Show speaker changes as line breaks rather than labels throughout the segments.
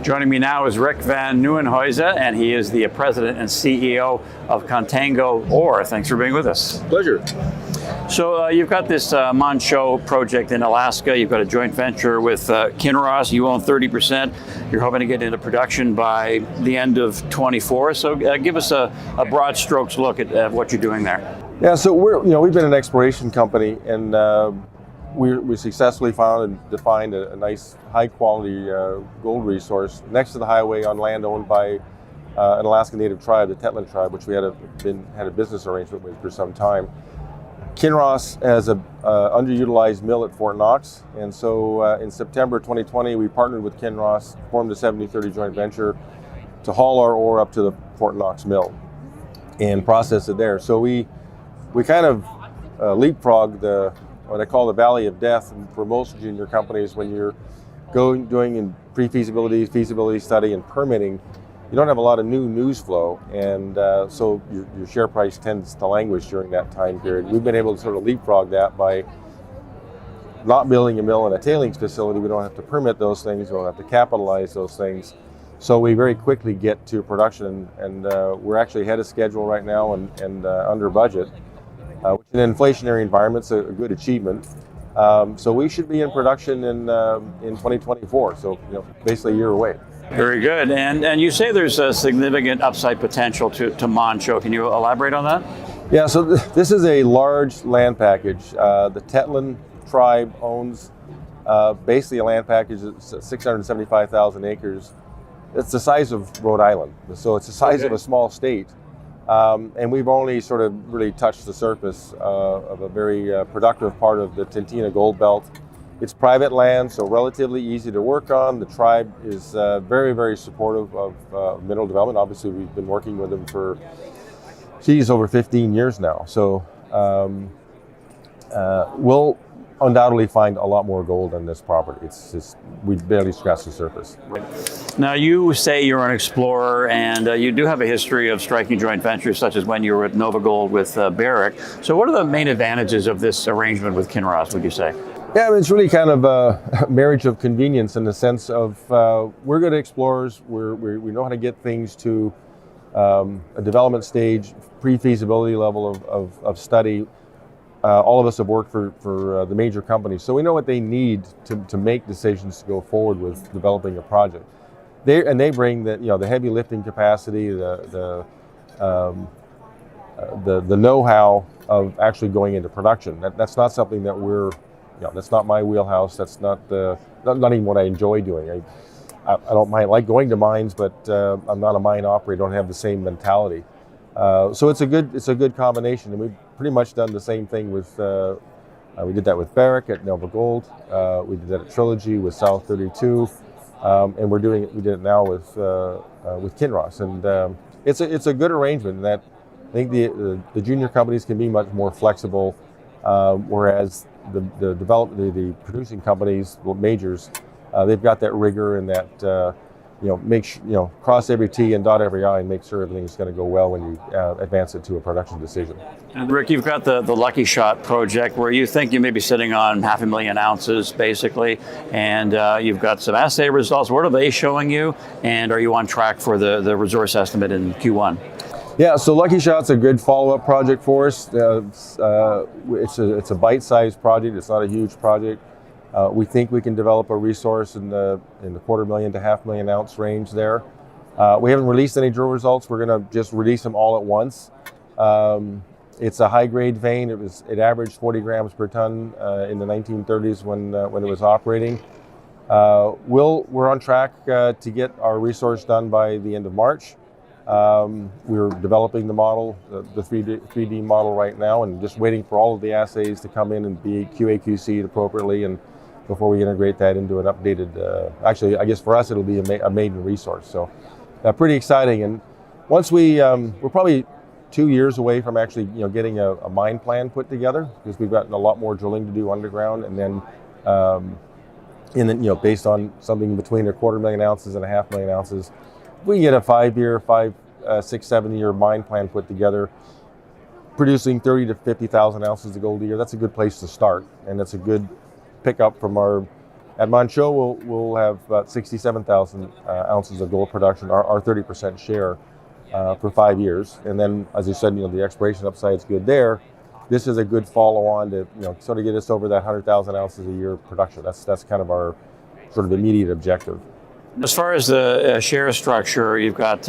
Joining me now is Rick van Nieuwenhuyse, and he is the president and CEO of Contango Ore. Thanks for being with us.
Pleasure.
So you've got this Manh Choh project in Alaska. You've got a joint venture with Kinross. You own 30%. You're hoping to get into production by the end of 24. So give us a broad strokes look at what you're doing there.
Yeah, so we've been an exploration company, and we successfully found and defined a nice, high-quality gold resource next to the highway on land owned by an Alaska Native tribe, the Tetlin tribe, which we had a business arrangement with for some time. Kinross has an underutilized mill at Fort Knox, and so in September 2020, we partnered with Kinross, formed a 70-30 joint venture to haul our ore up to the Fort Knox mill and process it there. So we kind of leapfrogged what I call the valley of death for most junior companies. When you're doing in pre-feasibility, feasibility study, and permitting, you don't have a lot of new news flow, and so your share price tends to languish during that time period. We've been able to sort of leapfrog that by not building a mill and a tailings facility. We don't have to permit those things, we don't have to capitalize those things. So we very quickly get to production, and we're actually ahead of schedule right now and under budget. Which in an inflationary environment is a good achievement. So we should be in production in 2024, so basically a year away.
Very good. And you say there's a significant upside potential to Manh Choh. Can you elaborate on that?
Yeah, so this is a large land package. The Tetlin tribe owns basically a land package that's 675,000 acres. It's the size of Rhode Island, so it's the size of a small state. And we've only sort of really touched the surface of a very productive part of the Tintina Gold Belt. It's private land, so relatively easy to work on. The tribe is very, very supportive of mineral development. Obviously, we've been working with them for, over 15 years now. So we'll undoubtedly find a lot more gold on this property. It's just, we've barely scratched the surface.
Now, you say you're an explorer, and you do have a history of striking joint ventures, such as when you were at NovaGold with VRIC. So what are the main advantages of this arrangement with Kinross, would you say?
Yeah, I mean, it's really kind of a marriage of convenience in the sense of we're good explorers. We know how to get things to a development stage, pre-feasibility level of study. All of us have worked for the major companies, so we know what they need to make decisions to go forward with developing a project. They bring the heavy lifting capacity, the know-how of actually going into production. That's not something that that's not my wheelhouse. That's not even what I enjoy doing. I don't like going to mines, but I'm not a mine operator. I don't have the same mentality. So it's a good combination, and we've pretty much done the same thing with. We did that with VRIC at NovaGold. We did that at Trilogy with South 32, and we did it now with Kinross, and it's a good arrangement. That I think the junior companies can be much more flexible, whereas the producing companies, majors, they've got that rigor and that. Cross every T and dot every I and make sure everything's going to go well when you advance it to a production decision.
And Rick, you've got the Lucky Shot project where you think you may be sitting on 500,000 ounces, basically, and you've got some assay results. What are they showing you? And are you on track for the resource estimate in Q1?
Yeah, so Lucky Shot's a good follow-up project for us. It's a bite-sized project. It's not a huge project. We think we can develop a resource in the 250,000 to 500,000 ounce range there. We haven't released any drill results. We're going to just release them all at once. It's a high-grade vein. It averaged 40 grams per ton in the 1930s when it was operating. We're on track to get our resource done by the end of March. We're developing the model, the 3D model right now, and just waiting for all of the assays to come in and be QA/QC'd appropriately, and before we integrate that into an updated, actually, I guess for us it'll be a maiden resource. So pretty exciting. And once we're probably 2 years away from actually getting a mine plan put together, because we've got a lot more drilling to do underground, and then based on something between 250,000 ounces and 500,000 ounces, we can get a 5-year, 6, 7 year mine plan put together, producing 30 to 50,000 ounces of gold a year. That's a good place to start, and that's a good pickup from our At Manh Choh, we'll have about 67,000 ounces of gold production, our 30% share for 5 years. And then, as you said, the exploration upside is good there. This is a good follow-on to sort of get us over that 100,000 ounces a year production. That's kind of our sort of immediate objective.
As far as the share structure, you've got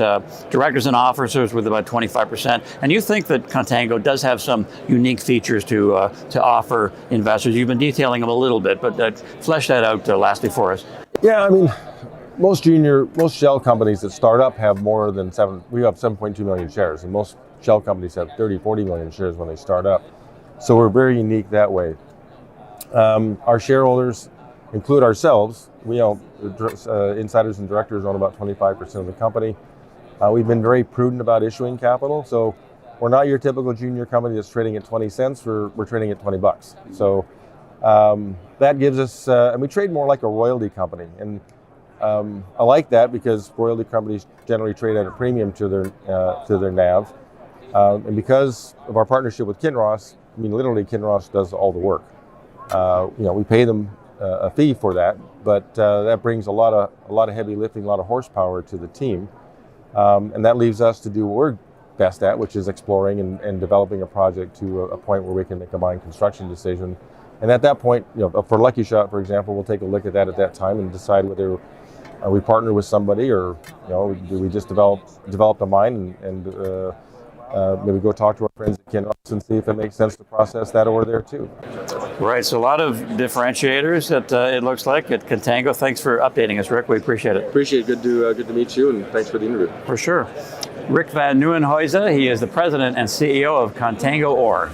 directors and officers with about 25%, and you think that Contango does have some unique features to offer investors. You've been detailing them a little bit, but flesh that out lastly for us.
Yeah, I mean, most shell companies that start up have more than we have 7.2 million shares, and most shell companies have 30, 40 million shares when they start up. So we're very unique that way. Our shareholders include ourselves. We own, insiders and directors own about 25% of the company. We've been very prudent about issuing capital. So we're not your typical junior company that's trading at 20 cents. We're trading at $20. So that gives us, and we trade more like a royalty company. And I like that because royalty companies generally trade at a premium to their NAV. And because of our partnership with Kinross, I mean, literally Kinross does all the work. We pay them a fee for that, but that brings a lot of heavy lifting, a lot of horsepower to the team, and that leaves us to do what we're best at, which is exploring and developing a project to a point where we can make a mine construction decision. And at that point, for Lucky Shot, for example, we'll take a look at that time and decide whether we partner with somebody or do we just develop a mine and maybe go talk to our friends at Kinross and see if it makes sense to process that ore there too.
Right, so a lot of differentiators that it looks like at Contango. Thanks for updating us, Rick. We appreciate it.
Appreciate it. Good to meet you, and thanks for the interview.
For sure. Rick van Nieuwenhuyse, he is the president and CEO of Contango Ore.